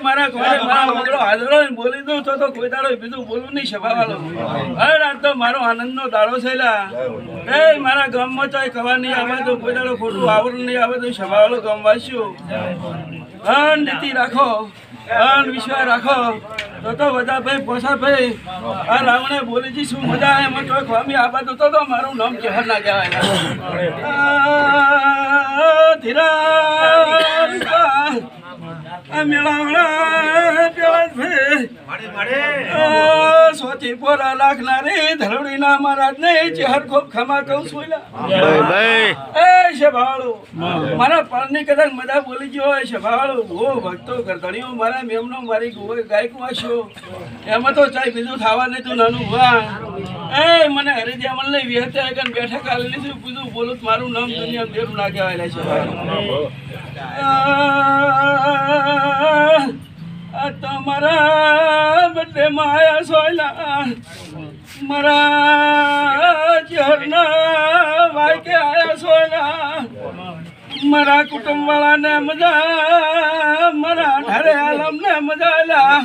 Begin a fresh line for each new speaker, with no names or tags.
મારા કોને મારા વગડો હાજરો બોલી દઉં તો કોઈ દાડો બીજું બોલું નહીં સભાવાળો. અરે આજ તો મારો આનંદનો દાડો છે લા. એ મારા ગામમાં તો કવા નહીં આવે તો કોઈ દાડો ખોટું આવરણ નહીં આવે તો સભાવાળો ગામવાસીઓ અન નીતિ રાખો, અન વિશ્વાસ રાખો તો બધા ભાઈ પોસા ભાઈ આ રાવણે બોલી જી શું મજા એમાં તો ખવામી આ બાજુ તો મારું નામ જહર ના કહેવાય. સોચી પોરા લાખનારી ધરવડી ના મહારાજ ને ચહેર ખૂબ ખમા કહું છું. એ શભાળો મારા પારની કદાચ મજા બોલી ગયો હોય શભાળો હો ભક્તો ગરધણીઓ મારા મેમનો મારી ગાયક વાંચ્યો એમાં તો ચાય બીજું ખાવા નહીં તું નાનું વાહ. એ મને હરિદ્યા લઈ વિહત્યા કે બેઠા કાલે લીધું બીજું બોલું મારું નામ દુનિયા બેરું ના કહેવાય છે. તમારા બદલે માયા સોયલા મારા ચહેરના વાયકે આયા સોયલા મારા કુટુંબ વાળાને મજા મારા ઢારે આલમને મજા.